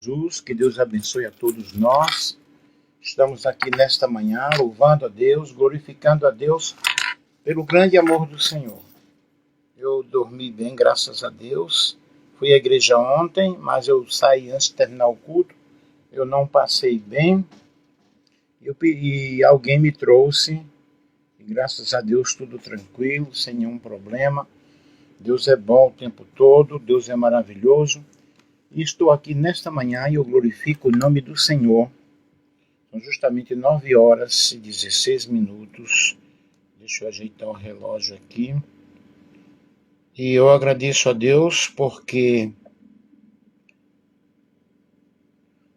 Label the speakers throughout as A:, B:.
A: Jesus, que Deus abençoe a todos nós. Estamos aqui nesta manhã louvando a Deus, glorificando a Deus pelo grande amor do Senhor. Eu dormi bem, graças a Deus. Fui à igreja ontem, mas eu saí antes de terminar o culto. Eu não passei bem. E alguém me trouxe. E graças a Deus tudo tranquilo, sem nenhum problema. Deus é bom o tempo todo, Deus é maravilhoso. E estou aqui nesta manhã e eu glorifico o nome do Senhor. São justamente 9 horas e 16 minutos. Deixa eu ajeitar o relógio aqui. E eu agradeço a Deus porque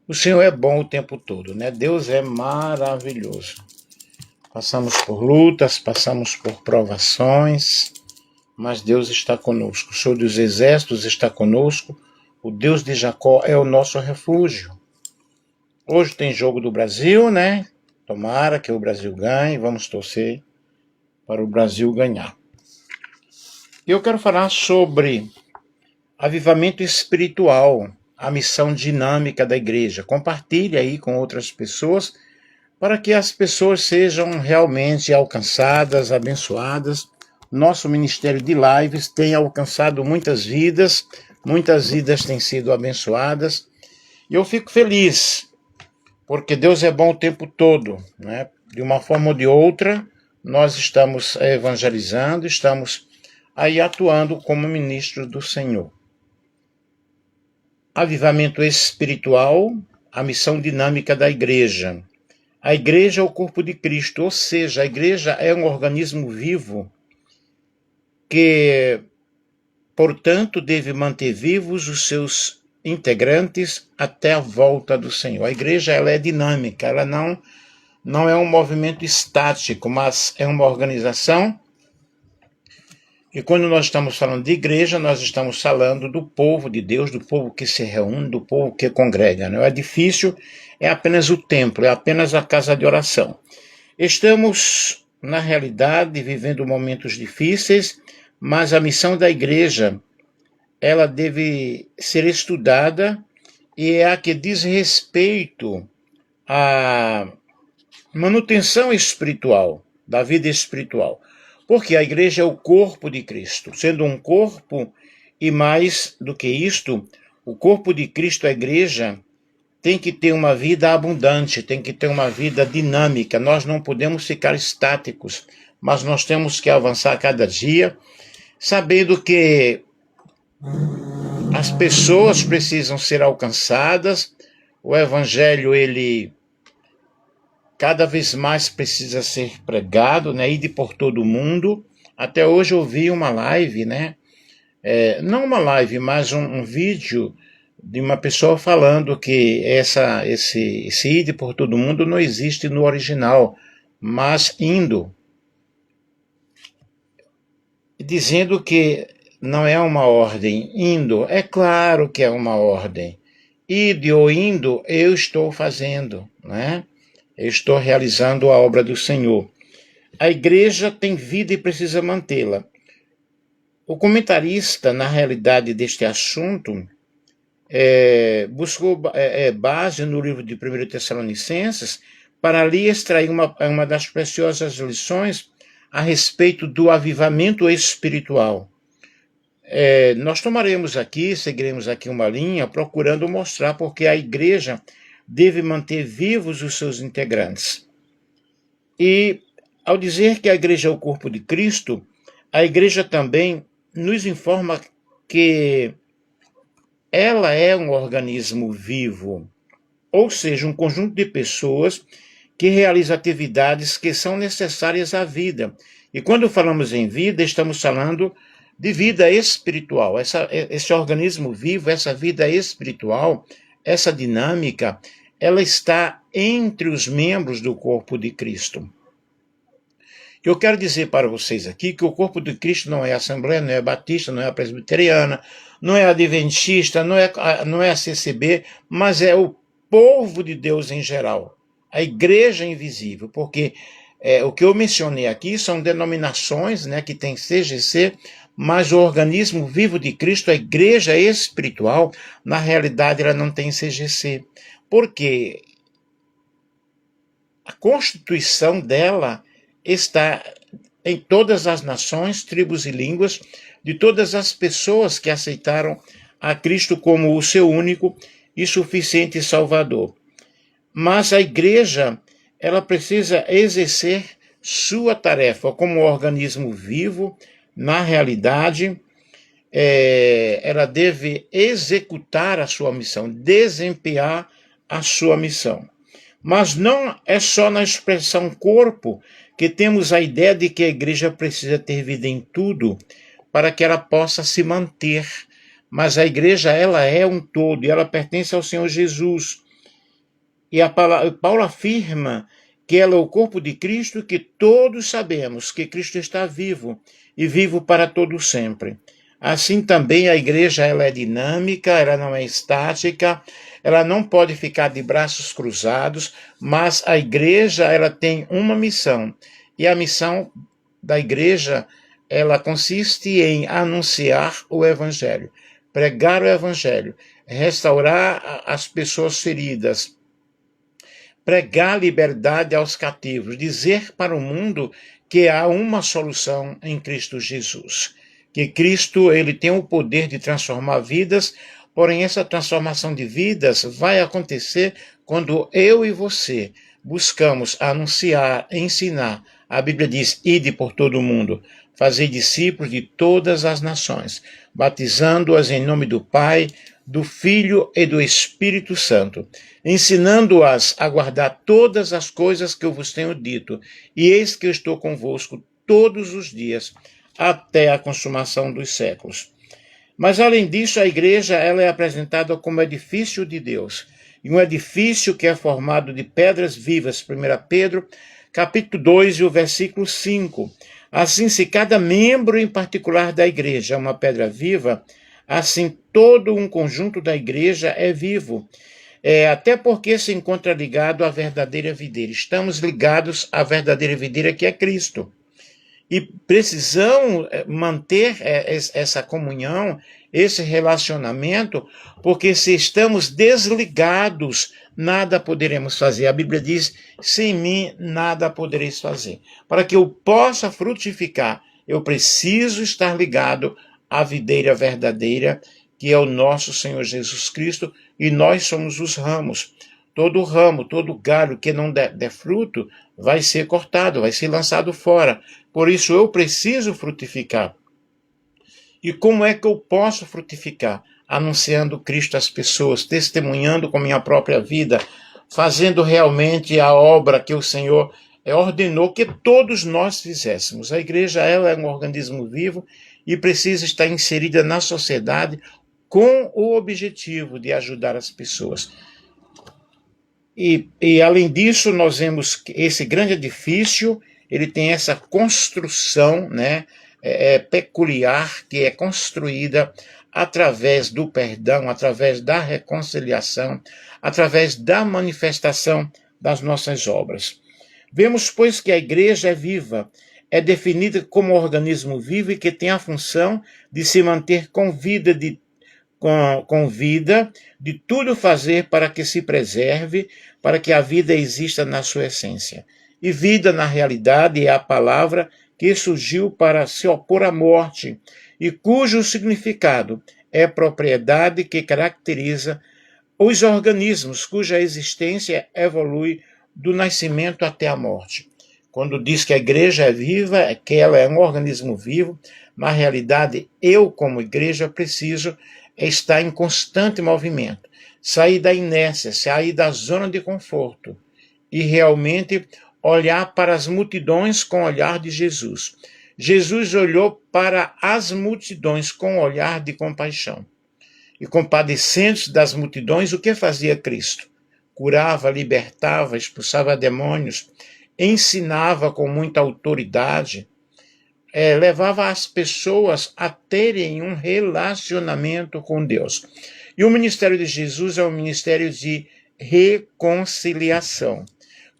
A: o Senhor é bom o tempo todo, né? Deus é maravilhoso. Passamos por lutas, passamos por provações, mas Deus está conosco. O Senhor dos Exércitos está conosco. O Deus de Jacó é o nosso refúgio. Hoje tem jogo do Brasil, né? Tomara que o Brasil ganhe, vamos torcer para o Brasil ganhar. Eu quero falar sobre avivamento espiritual, a missão dinâmica da igreja. Compartilhe aí com outras pessoas para que as pessoas sejam realmente alcançadas, abençoadas. Nosso ministério de lives tem alcançado muitas vidas têm sido abençoadas. E eu fico feliz, porque Deus é bom o tempo todo, né? De uma forma ou de outra, nós estamos evangelizando, estamos aí atuando como ministros do Senhor. Avivamento espiritual, a missão dinâmica da igreja. A igreja é o corpo de Cristo, ou seja, a igreja é um organismo vivo que, portanto, deve manter vivos os seus integrantes até a volta do Senhor. A igreja ela é dinâmica, ela não é um movimento estático, mas é uma organização. E quando nós estamos falando de igreja, nós estamos falando do povo de Deus, do povo que se reúne, do povo que congrega. Não é difícil, é apenas o templo, é apenas a casa de oração. Estamos, na realidade, vivendo momentos difíceis, mas a missão da igreja, ela deve ser estudada e é a que diz respeito à manutenção espiritual, da vida espiritual. Porque a igreja é o corpo de Cristo. Sendo um corpo, e mais do que isto, o corpo de Cristo, a igreja, tem que ter uma vida abundante, tem que ter uma vida dinâmica. Nós não podemos ficar estáticos, mas nós temos que avançar cada dia, sabendo que as pessoas precisam ser alcançadas, o evangelho, ele cada vez mais precisa ser pregado, né? Ir por todo o mundo. Até hoje eu vi uma live, né? Não uma live, mas um vídeo de uma pessoa falando que esse ir por todo o mundo não existe no original, mas indo. Dizendo que não é uma ordem, indo. É claro que é uma ordem. Ide ou indo, eu estou fazendo, né? Eu estou realizando a obra do Senhor. A igreja tem vida e precisa mantê-la. O comentarista, na realidade deste assunto, buscou base no livro de 1 Tessalonicenses para ali extrair uma das preciosas lições a respeito do avivamento espiritual. Nós seguiremos aqui uma linha procurando mostrar porque a igreja deve manter vivos os seus integrantes. E ao dizer que a igreja é o corpo de Cristo, a igreja também nos informa que ela é um organismo vivo, ou seja, um conjunto de pessoas que realiza atividades que são necessárias à vida. E quando falamos em vida, estamos falando de vida espiritual. Esse organismo vivo, essa vida espiritual, essa dinâmica, ela está entre os membros do corpo de Cristo. Eu quero dizer para vocês aqui que o corpo de Cristo não é a Assembleia, não é a Batista, não é a Presbiteriana, não é a Adventista, não é a CCB, mas é o povo de Deus em geral. A igreja invisível, porque o que eu mencionei aqui são denominações, né, que tem CGC, mas o organismo vivo de Cristo, a igreja espiritual, na realidade ela não tem CGC. Por quê? A constituição dela está em todas as nações, tribos e línguas, de todas as pessoas que aceitaram a Cristo como o seu único e suficiente Salvador. Mas a igreja, ela precisa exercer sua tarefa como organismo vivo, na realidade, ela deve executar a sua missão, desempenhar a sua missão. Mas não é só na expressão corpo que temos a ideia de que a igreja precisa ter vida em tudo para que ela possa se manter. Mas a igreja, ela é um todo e ela pertence ao Senhor Jesus. E Paulo afirma que ela é o corpo de Cristo e que todos sabemos que Cristo está vivo e vivo para todo sempre. Assim também a igreja, ela é dinâmica, ela não é estática, ela não pode ficar de braços cruzados, mas a igreja, ela tem uma missão. E a missão da igreja, ela consiste em anunciar o evangelho, pregar o evangelho, restaurar as pessoas feridas, pregar liberdade aos cativos, dizer para o mundo que há uma solução em Cristo Jesus. Que Cristo, ele tem o poder de transformar vidas, porém essa transformação de vidas vai acontecer quando eu e você buscamos anunciar, ensinar. A Bíblia diz, ide por todo o mundo, fazei discípulos de todas as nações, batizando-as em nome do Pai, do Filho e do Espírito Santo, ensinando-as a guardar todas as coisas que eu vos tenho dito, e eis que eu estou convosco todos os dias, até a consumação dos séculos. Mas, além disso, a igreja ela é apresentada como edifício de Deus, e um edifício que é formado de pedras vivas, 1 Pedro, capítulo 2, e o versículo 5. Assim, se cada membro em particular da igreja é uma pedra viva, assim todo um conjunto da igreja é vivo, até porque se encontra ligado à verdadeira videira. Estamos ligados à verdadeira videira que é Cristo. E precisamos manter essa comunhão, esse relacionamento, porque se estamos desligados, nada poderemos fazer. A Bíblia diz, sem mim nada podereis fazer. Para que eu possa frutificar, eu preciso estar ligado à videira verdadeira, que é o nosso Senhor Jesus Cristo, e nós somos os ramos. Todo ramo, todo galho que não der fruto, vai ser cortado, vai ser lançado fora. Por isso eu preciso frutificar. E como é que eu posso frutificar? Anunciando Cristo às pessoas, testemunhando com minha própria vida, fazendo realmente a obra que o Senhor ordenou que todos nós fizéssemos. A igreja ela é um organismo vivo e precisa estar inserida na sociedade com o objetivo de ajudar as pessoas. E além disso, nós vemos que esse grande edifício, ele tem essa construção, né, peculiar, que é construída através do perdão, através da reconciliação, através da manifestação das nossas obras. Vemos, pois, que a igreja é viva, é definida como organismo vivo e que tem a função de se manter com vida, de tudo fazer para que se preserve, para que a vida exista na sua essência. E vida, na realidade, é a palavra que surgiu para se opor à morte e cujo significado é propriedade que caracteriza os organismos cuja existência evolui do nascimento até a morte. Quando diz que a igreja é viva, é que ela é um organismo vivo, na realidade, eu, como igreja, preciso estar em constante movimento, sair da inércia, sair da zona de conforto e realmente olhar para as multidões com o olhar de Jesus. Jesus olhou para as multidões com o olhar de compaixão. E compadecendo-se das multidões, o que fazia Cristo? Curava, libertava, expulsava demônios, ensinava com muita autoridade, levava as pessoas a terem um relacionamento com Deus. E o ministério de Jesus é um ministério de reconciliação.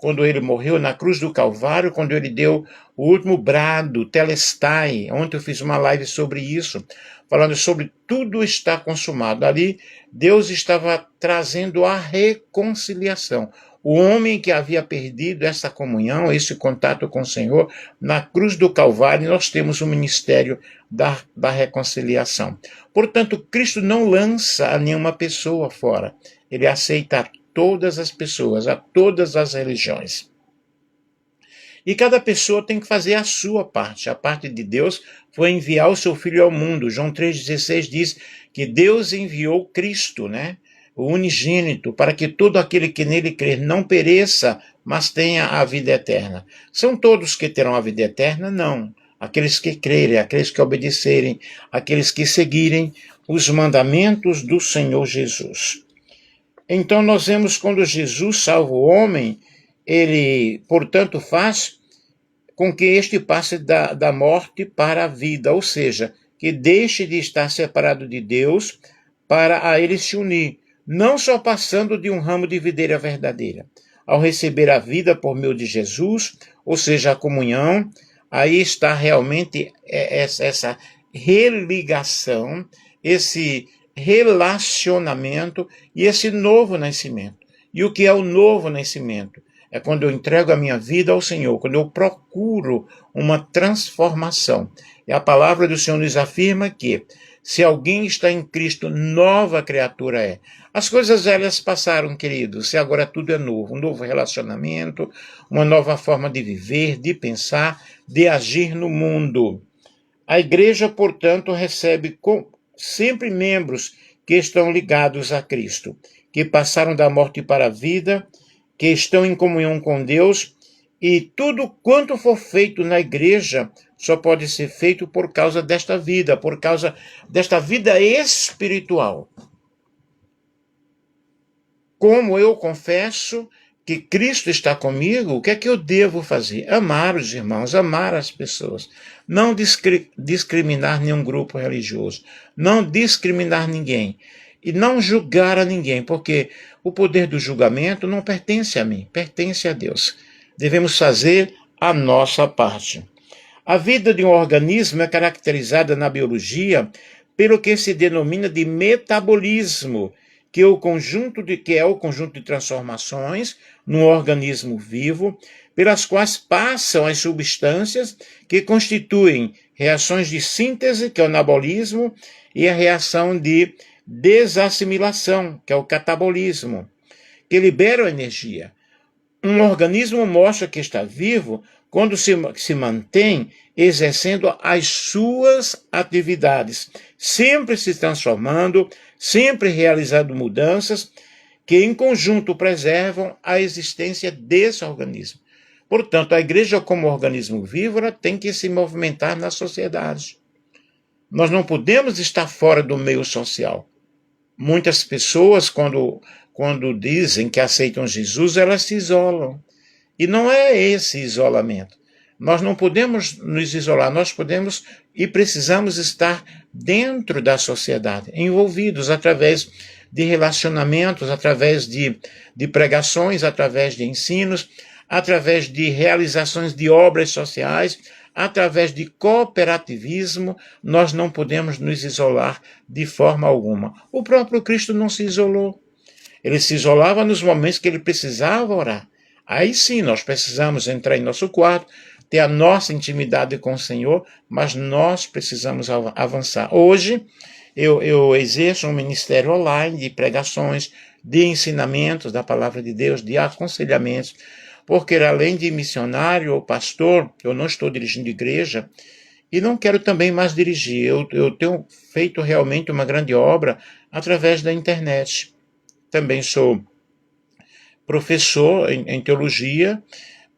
A: quando ele morreu na cruz do Calvário, quando ele deu o último brado, Telestai. Ontem eu fiz uma live sobre isso, falando sobre tudo está consumado. Ali, Deus estava trazendo a reconciliação. O homem que havia perdido essa comunhão, esse contato com o Senhor, na cruz do Calvário, nós temos o ministério da reconciliação. Portanto, Cristo não lança a nenhuma pessoa fora. Ele aceita a todas as pessoas, a todas as religiões. E cada pessoa tem que fazer a sua parte. A parte de Deus foi enviar o seu Filho ao mundo. João 3,16 diz que Deus enviou Cristo, né? O unigênito, para que todo aquele que nele crer não pereça, mas tenha a vida eterna. São todos que terão a vida eterna? Não. Aqueles que crerem, aqueles que obedecerem, aqueles que seguirem os mandamentos do Senhor Jesus. Então nós vemos quando Jesus salva o homem, ele, portanto, faz com que este passe da morte para a vida, ou seja, que deixe de estar separado de Deus para a ele se unir, não só passando de um ramo de videira verdadeira. Ao receber a vida por meio de Jesus, ou seja, a comunhão, aí está realmente essa religação, esse relacionamento e esse novo nascimento. E o que é o novo nascimento? É quando eu entrego a minha vida ao Senhor, quando eu procuro uma transformação. E a palavra do Senhor nos afirma que, se alguém está em Cristo, nova criatura é. As coisas velhas passaram, queridos, e agora tudo é novo. Um novo relacionamento, uma nova forma de viver, de pensar, de agir no mundo. A igreja, portanto, recebe sempre membros que estão ligados a Cristo, que passaram da morte para a vida, que estão em comunhão com Deus, e tudo quanto for feito na igreja só pode ser feito por causa desta vida, por causa desta vida espiritual. Como eu confesso que Cristo está comigo, o que é que eu devo fazer? Amar os irmãos, amar as pessoas. Não discriminar nenhum grupo religioso. Não discriminar ninguém. E não julgar a ninguém, porque o poder do julgamento não pertence a mim, pertence a Deus. Devemos fazer a nossa parte. A vida de um organismo é caracterizada na biologia pelo que se denomina de metabolismo, que é o conjunto de transformações num organismo vivo, pelas quais passam as substâncias que constituem reações de síntese, que é o anabolismo, e a reação de desassimilação, que é o catabolismo, que liberam energia. Um organismo mostra que está vivo quando se mantém exercendo as suas atividades, sempre se transformando, sempre realizando mudanças que em conjunto preservam a existência desse organismo. Portanto, a igreja como organismo vivo, ela tem que se movimentar na sociedade. Nós não podemos estar fora do meio social. Muitas pessoas, quando dizem que aceitam Jesus, elas se isolam. E não é esse isolamento. Nós não podemos nos isolar, nós podemos e precisamos estar dentro da sociedade, envolvidos através de relacionamentos, através de pregações, através de ensinos, através de realizações de obras sociais, através de cooperativismo. Nós não podemos nos isolar de forma alguma. O próprio Cristo não se isolou. Ele se isolava nos momentos que ele precisava orar. Aí sim, nós precisamos entrar em nosso quarto, ter a nossa intimidade com o Senhor, mas nós precisamos avançar. Hoje, eu exerço um ministério online de pregações, de ensinamentos da palavra de Deus, de aconselhamentos, porque além de missionário ou pastor, eu não estou dirigindo igreja e não quero também mais dirigir. Eu tenho feito realmente uma grande obra através da internet. Também sou professor em teologia,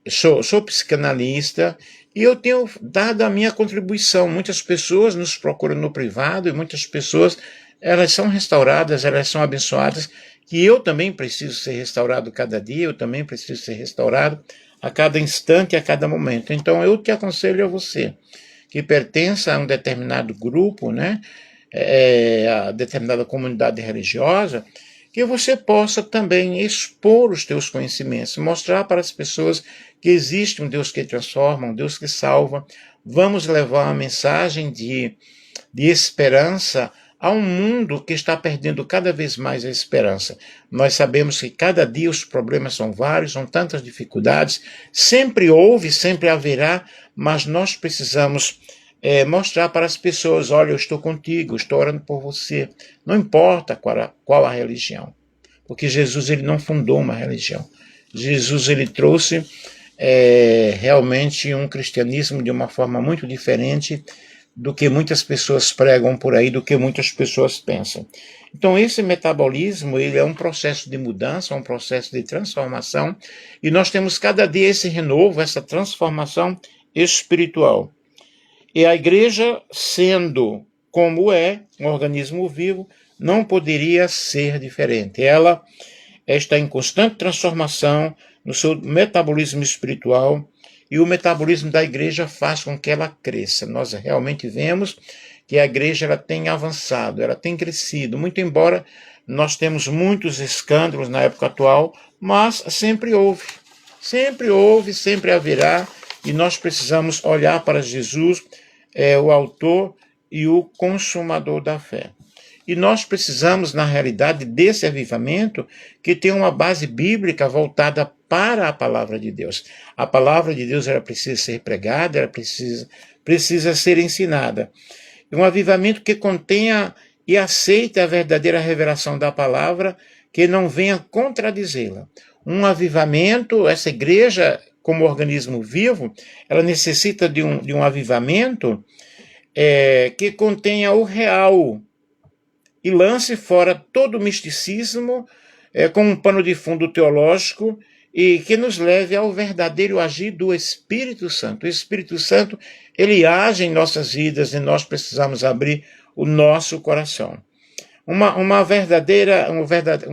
A: sou psicanalista e eu tenho dado a minha contribuição. Muitas pessoas nos procuram no privado e muitas pessoas, elas são restauradas, elas são abençoadas, que eu também preciso ser restaurado cada dia, eu também preciso ser restaurado a cada instante, a cada momento. Então eu te aconselho a você, que pertença a um determinado grupo, né, a determinada comunidade religiosa, que você possa também expor os teus conhecimentos, mostrar para as pessoas que existe um Deus que transforma, um Deus que salva. Vamos levar uma mensagem de esperança a um mundo que está perdendo cada vez mais a esperança. Nós sabemos que cada dia os problemas são vários, são tantas dificuldades, sempre houve, sempre haverá, mas nós precisamos mostrar para as pessoas: olha, eu estou contigo, estou orando por você, não importa qual a religião, porque Jesus ele não fundou uma religião. Jesus ele trouxe realmente um cristianismo de uma forma muito diferente do que muitas pessoas pregam por aí, do que muitas pessoas pensam. Então esse metabolismo ele é um processo de mudança, um processo de transformação, e nós temos cada dia esse renovo, essa transformação espiritual. E a igreja, sendo como é, um organismo vivo, não poderia ser diferente. Ela está em constante transformação no seu metabolismo espiritual, e o metabolismo da igreja faz com que ela cresça. Nós realmente vemos que a igreja ela tem avançado, ela tem crescido, muito embora nós temos muitos escândalos na época atual, mas sempre houve, sempre haverá, e nós precisamos olhar para Jesus, o autor e o consumador da fé. E nós precisamos, na realidade, desse avivamento que tem uma base bíblica voltada para a palavra de Deus. A palavra de Deus ela precisa ser pregada, ela precisa ser ensinada. Um avivamento que contenha e aceite a verdadeira revelação da palavra, que não venha contradizê-la. Um avivamento, essa igreja, como organismo vivo, ela necessita de um avivamento que contenha o real, e lance fora todo o misticismo com um pano de fundo teológico, e que nos leve ao verdadeiro agir do Espírito Santo. O Espírito Santo, ele age em nossas vidas e nós precisamos abrir o nosso coração. Uma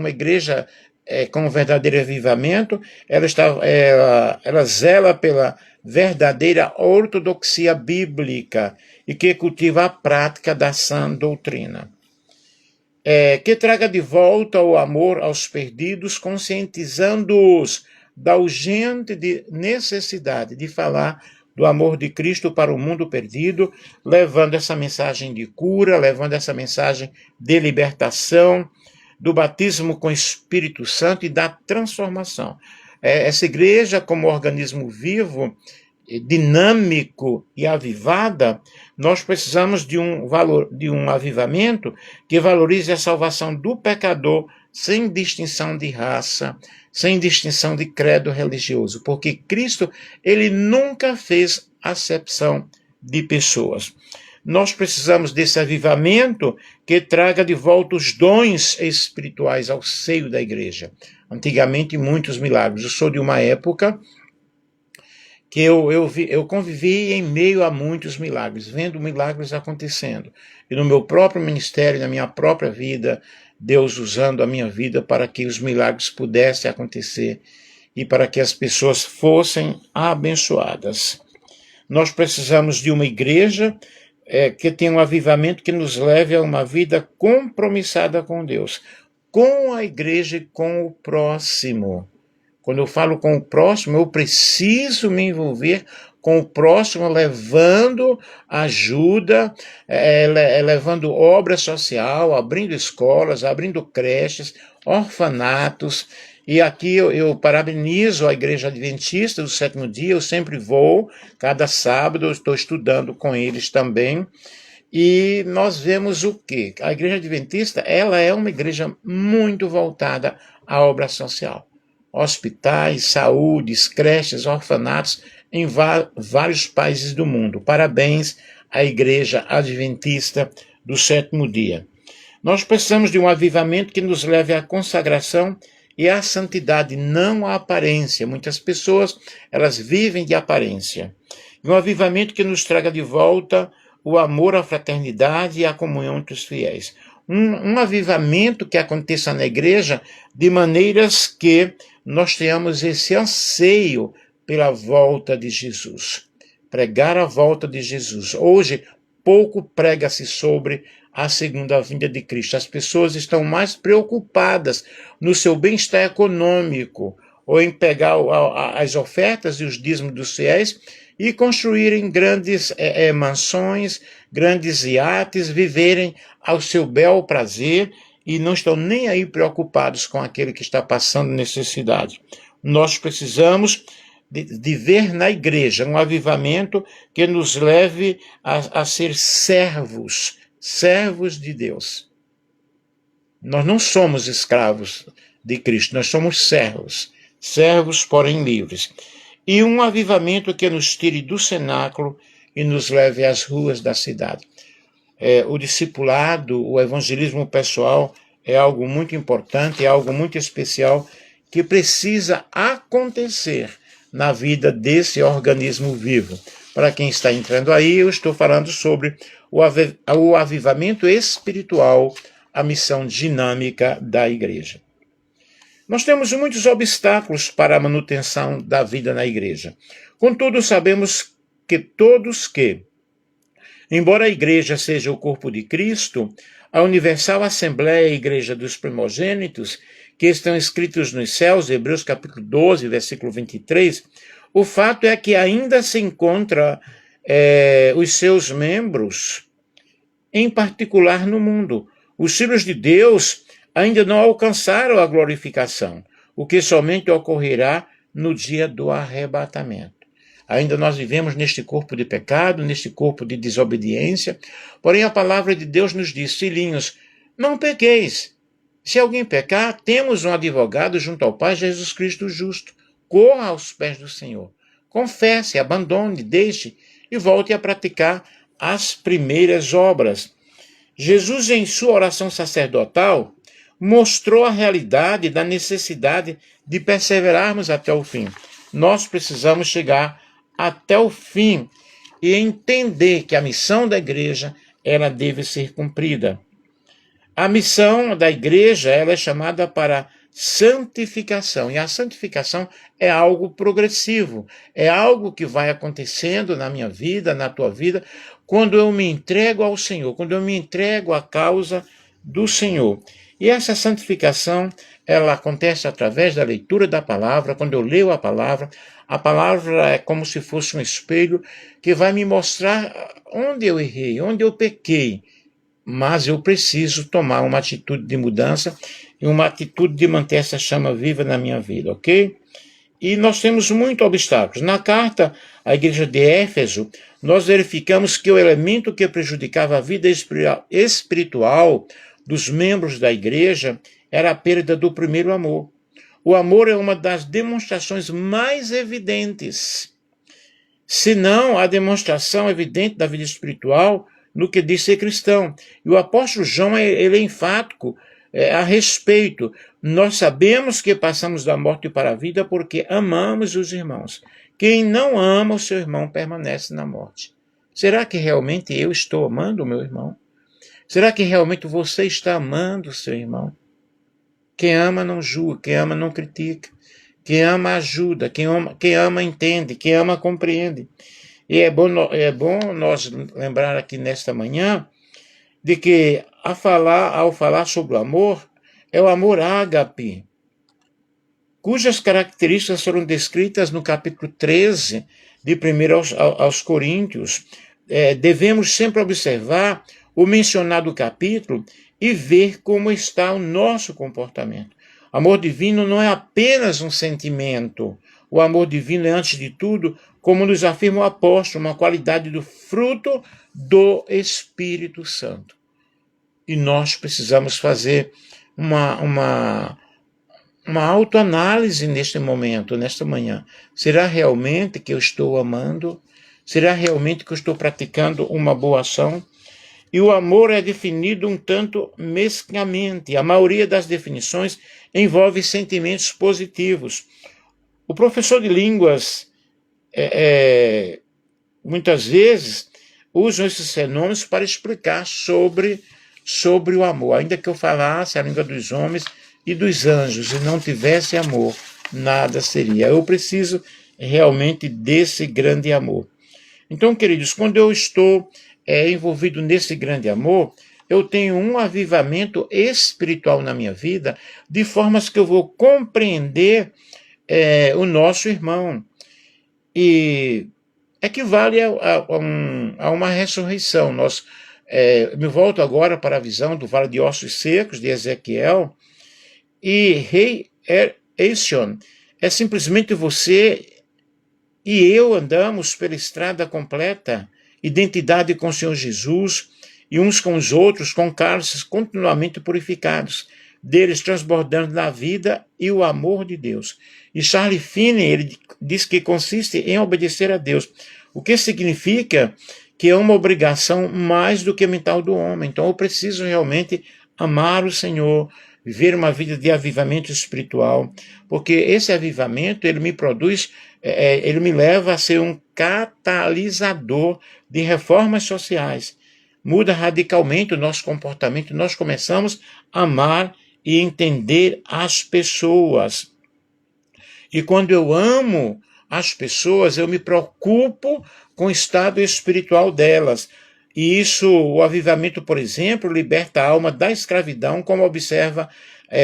A: igreja com um verdadeiro avivamento, ela zela pela verdadeira ortodoxia bíblica e que cultiva a prática da sã doutrina. Que traga de volta o amor aos perdidos, conscientizando-os da urgente necessidade de falar do amor de Cristo para o mundo perdido, levando essa mensagem de cura, levando essa mensagem de libertação, do batismo com o Espírito Santo e da transformação. Essa igreja, como organismo vivo, dinâmico e avivada, nós precisamos de um avivamento que valorize a salvação do pecador sem distinção de raça, sem distinção de credo religioso, porque Cristo ele nunca fez acepção de pessoas. Nós precisamos desse avivamento que traga de volta os dons espirituais ao seio da igreja. Antigamente, muitos milagres. Eu sou de uma época que eu convivi em meio a muitos milagres, vendo milagres acontecendo. E no meu próprio ministério, na minha própria vida, Deus usando a minha vida para que os milagres pudessem acontecer e para que as pessoas fossem abençoadas. Nós precisamos de uma igreja que tenha um avivamento que nos leve a uma vida compromissada com Deus, com a igreja e com o próximo. Quando eu falo com o próximo, eu preciso me envolver com o próximo, levando ajuda, levando obra social, abrindo escolas, abrindo creches, orfanatos. E aqui eu parabenizo a Igreja Adventista do Sétimo Dia, eu sempre vou, cada sábado eu estou estudando com eles também. E nós vemos o quê? A Igreja Adventista ela é uma igreja muito voltada à obra social. Hospitais, saúdes, creches, orfanatos em vários países do mundo. Parabéns à Igreja Adventista do Sétimo Dia. Nós precisamos de um avivamento que nos leve à consagração e à santidade, não à aparência. Muitas pessoas, elas vivem de aparência. E um avivamento que nos traga de volta o amor à fraternidade e à comunhão entre os fiéis. Um avivamento que aconteça na igreja de maneiras que nós tenhamos esse anseio pela volta de Jesus. Pregar a volta de Jesus. Hoje, pouco prega-se sobre a segunda vinda de Cristo. As pessoas estão mais preocupadas no seu bem-estar econômico, ou em pegar as ofertas e os dízimos dos fiéis e construírem grandes mansões, grandes iates, viverem ao seu bel prazer e não estão nem aí preocupados com aquele que está passando necessidade. Nós precisamos de ver na igreja um avivamento que nos leve a ser servos de Deus. Nós não somos escravos de Cristo, nós somos servos, porém livres. E um avivamento que nos tire do cenáculo e nos leve às ruas da cidade. O discipulado, o evangelismo pessoal é algo muito importante, é algo muito especial que precisa acontecer na vida desse organismo vivo. Para quem está entrando aí, eu estou falando sobre o avivamento espiritual, a missão dinâmica da igreja. Nós temos muitos obstáculos para a manutenção da vida na igreja. Contudo, sabemos que todos que, embora a igreja seja o corpo de Cristo, a Universal Assembleia e a Igreja dos Primogênitos, que estão escritos nos céus, Hebreus capítulo 12, versículo 23, o fato é que ainda se encontra os seus membros, em particular no mundo. Os filhos de Deus ainda não alcançaram a glorificação, o que somente ocorrerá no dia do arrebatamento. Ainda nós vivemos neste corpo de pecado, neste corpo de desobediência, porém a palavra de Deus nos diz, filhinhos, não pequeis. Se alguém pecar, temos um advogado junto ao Pai, Jesus Cristo justo. Corra aos pés do Senhor. Confesse, abandone, deixe e volte a praticar as primeiras obras. Jesus, em sua oração sacerdotal, mostrou a realidade da necessidade de perseverarmos até o fim. Nós precisamos chegar até o fim e entender que a missão da igreja ela deve ser cumprida. A missão da igreja ela é chamada para santificação, e a santificação é algo progressivo, é algo que vai acontecendo na minha vida, na tua vida, quando eu me entrego ao Senhor, quando eu me entrego à causa do Senhor. E essa santificação, ela acontece através da leitura da palavra. Quando eu leio a palavra é como se fosse um espelho que vai me mostrar onde eu errei, onde eu pequei. Mas eu preciso tomar uma atitude de mudança e uma atitude de manter essa chama viva na minha vida, ok? E nós temos muitos obstáculos. Na carta à igreja de Éfeso, nós verificamos que o elemento que prejudicava a vida espiritual dos membros da igreja era a perda do primeiro amor. O amor é uma das demonstrações mais evidentes, se não a demonstração evidente da vida espiritual no que diz ser cristão. E o apóstolo João ele é enfático a respeito. Nós sabemos que passamos da morte para a vida porque amamos os irmãos. Quem não ama o seu irmão permanece na morte. Será que realmente eu estou amando o meu irmão? Será que realmente você está amando o seu irmão? Quem ama não julga, quem ama não critica. Quem ama ajuda, quem ama entende, quem ama compreende. E é bom nós lembrar aqui nesta manhã de que ao falar sobre o amor, é o amor ágape, cujas características foram descritas no capítulo 13 de 1 aos Coríntios. Devemos sempre observar o mencionado capítulo e ver como está o nosso comportamento. O amor divino não é apenas um sentimento. O amor divino é, antes de tudo, como nos afirma o apóstolo, uma qualidade do fruto do Espírito Santo. E nós precisamos fazer uma autoanálise neste momento, nesta manhã. Será realmente que eu estou amando? Será realmente que eu estou praticando uma boa ação? E o amor é definido um tanto mesquinhamente. A maioria das definições envolve sentimentos positivos. O professor de línguas, muitas vezes, usa esses fenômenos para explicar sobre o amor. Ainda que eu falasse a língua dos homens e dos anjos e não tivesse amor, nada seria. Eu preciso realmente desse grande amor. Então, queridos, quando eu estou envolvido nesse grande amor, eu tenho um avivamento espiritual na minha vida, de formas que eu vou compreender o nosso irmão. E equivale a uma ressurreição. Me volto agora para a visão do Vale de Ossos Secos, de Ezequiel, e Rei Eision é simplesmente você e eu andamos pela estrada completa, identidade com o Senhor Jesus, e uns com os outros, com cálices continuamente purificados, deles transbordando na vida e o amor de Deus. E Charles Finney, ele diz que consiste em obedecer a Deus, o que significa que é uma obrigação mais do que mental do homem. Então eu preciso realmente amar o Senhor, viver uma vida de avivamento espiritual, porque esse avivamento, ele me produz, ele me leva a ser um catalisador de reformas sociais. Muda radicalmente o nosso comportamento, nós começamos a amar e entender as pessoas. E quando eu amo as pessoas, eu me preocupo com o estado espiritual delas. E isso, o avivamento, por exemplo, liberta a alma da escravidão, como observa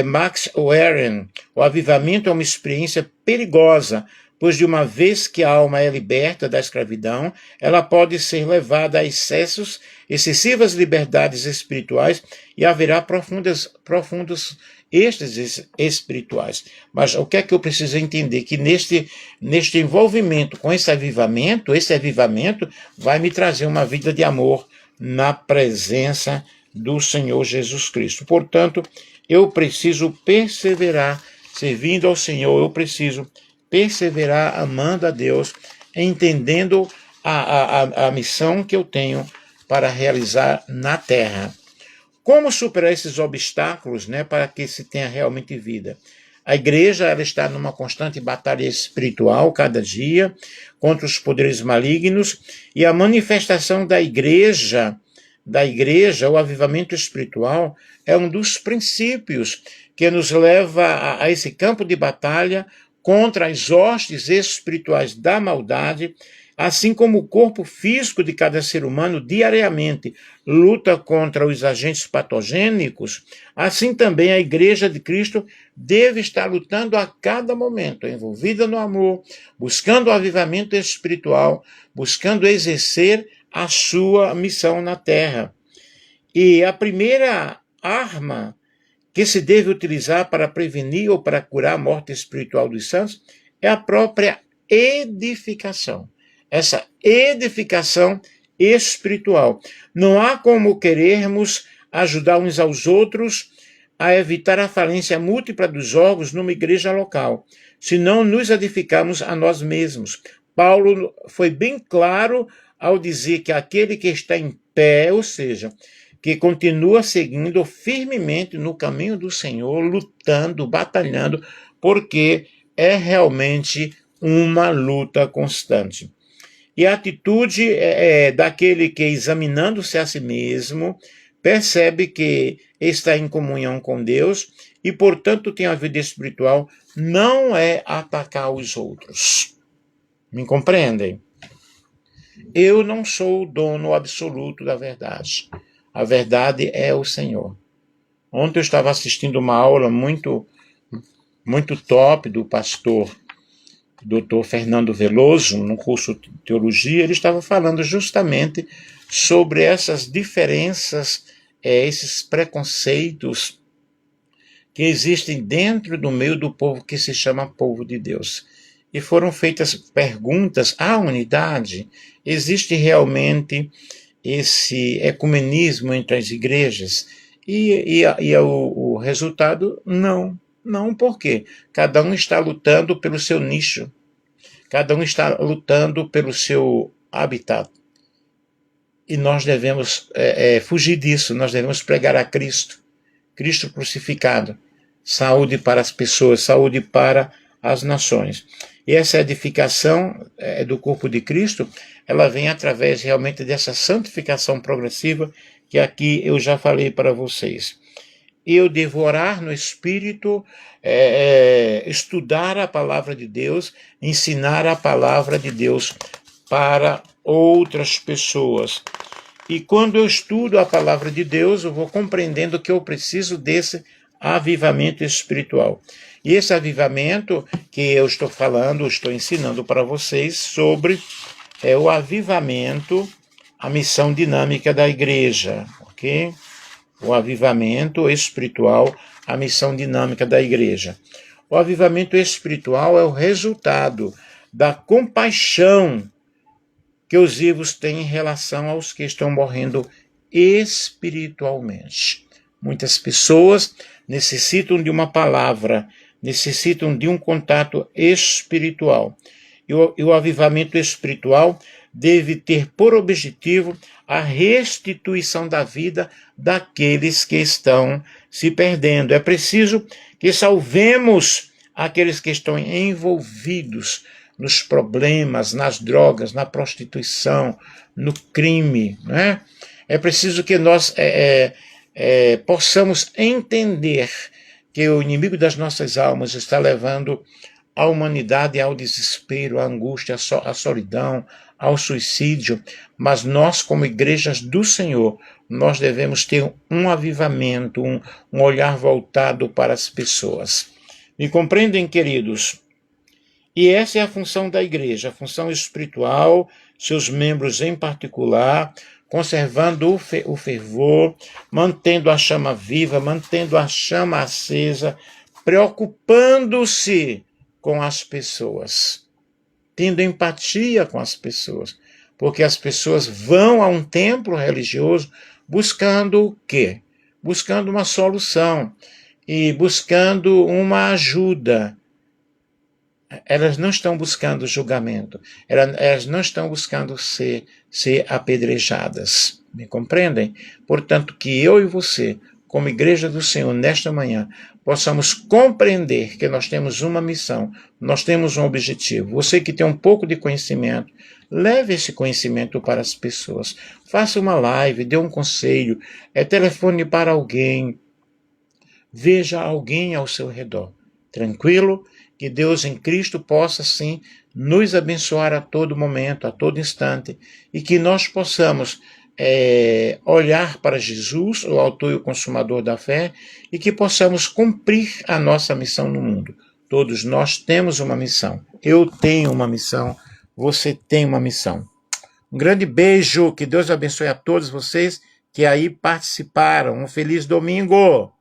A: Max Wehren. O avivamento é uma experiência perigosa, pois de uma vez que a alma é liberta da escravidão, ela pode ser levada a excessivas liberdades espirituais e haverá profundos êxtases espirituais. Mas o que é que eu preciso entender? Que neste envolvimento com esse avivamento vai me trazer uma vida de amor na presença do Senhor Jesus Cristo. Portanto, eu preciso perseverar servindo ao Senhor, eu preciso perseverar amando a Deus, entendendo a missão que eu tenho para realizar na terra. Como superar esses obstáculos, para que se tenha realmente vida? A igreja ela está numa constante batalha espiritual cada dia contra os poderes malignos, e a manifestação da igreja, o avivamento espiritual, é um dos princípios que nos leva a esse campo de batalha contra as hostes espirituais da maldade, assim como o corpo físico de cada ser humano diariamente luta contra os agentes patogênicos, assim também a Igreja de Cristo deve estar lutando a cada momento, envolvida no amor, buscando o avivamento espiritual, buscando exercer a sua missão na terra. E a primeira arma que se deve utilizar para prevenir ou para curar a morte espiritual dos santos é a própria edificação. Essa edificação espiritual. Não há como querermos ajudar uns aos outros a evitar a falência múltipla dos órgãos numa igreja local, se não nos edificarmos a nós mesmos. Paulo foi bem claro ao dizer que aquele que está em pé, ou seja, que continua seguindo firmemente no caminho do Senhor, lutando, batalhando, porque é realmente uma luta constante. E a atitude daquele que, examinando-se a si mesmo, percebe que está em comunhão com Deus e, portanto, tem a vida espiritual, não é atacar os outros. Me compreendem? Eu não sou o dono absoluto da verdade. A verdade é o Senhor. Ontem eu estava assistindo uma aula muito top do pastor Dr. Fernando Veloso, no curso de teologia. Ele estava falando justamente sobre essas diferenças, esses preconceitos que existem dentro do meio do povo que se chama povo de Deus. E foram feitas perguntas: há unidade? Existe realmente esse ecumenismo entre as igrejas? E o resultado, não. Não, por quê? Cada um está lutando pelo seu nicho. Cada um está lutando pelo seu habitat. E nós devemos fugir disso. Nós devemos pregar a Cristo. Cristo crucificado. Saúde para as pessoas, saúde para as nações. E essa edificação do corpo de Cristo, ela vem através realmente dessa santificação progressiva que aqui eu já falei para vocês. Eu devo orar no Espírito, estudar a palavra de Deus, ensinar a palavra de Deus para outras pessoas. E quando eu estudo a palavra de Deus, eu vou compreendendo que eu preciso desse avivamento espiritual. E esse avivamento que eu estou falando, estou ensinando para vocês sobre o avivamento, a missão dinâmica da igreja, ok? O avivamento espiritual, a missão dinâmica da igreja. O avivamento espiritual é o resultado da compaixão que os vivos têm em relação aos que estão morrendo espiritualmente. Muitas pessoas necessitam de uma palavra, necessitam de um contato espiritual. E o avivamento espiritual deve ter por objetivo a restituição da vida daqueles que estão se perdendo. É preciso que salvemos aqueles que estão envolvidos nos problemas, nas drogas, na prostituição, no crime, né? É preciso que nós possamos entender que o inimigo das nossas almas está levando a humanidade ao desespero, à angústia, à solidão, ao suicídio, mas nós, como igrejas do Senhor, nós devemos ter um avivamento, um olhar voltado para as pessoas. Me compreendem, queridos? E essa é a função da igreja, a função espiritual, seus membros em particular, conservando o fervor, mantendo a chama viva, mantendo a chama acesa, preocupando-se com as pessoas, tendo empatia com as pessoas, porque as pessoas vão a um templo religioso buscando o quê? Buscando uma solução e buscando uma ajuda. Elas não estão buscando julgamento, elas não estão buscando ser apedrejadas, me compreendem? Portanto, que eu e você, como igreja do Senhor, nesta manhã, possamos compreender que nós temos uma missão, nós temos um objetivo. Você que tem um pouco de conhecimento, leve esse conhecimento para as pessoas. Faça uma live, dê um conselho, telefone para alguém, veja alguém ao seu redor. Tranquilo? Que Deus em Cristo possa, sim, nos abençoar a todo momento, a todo instante, e que nós possamos olhar para Jesus, o autor e o consumador da fé, e que possamos cumprir a nossa missão no mundo. Todos nós temos uma missão. Eu tenho uma missão, você tem uma missão. Um grande beijo, que Deus abençoe a todos vocês que aí participaram. Um feliz domingo!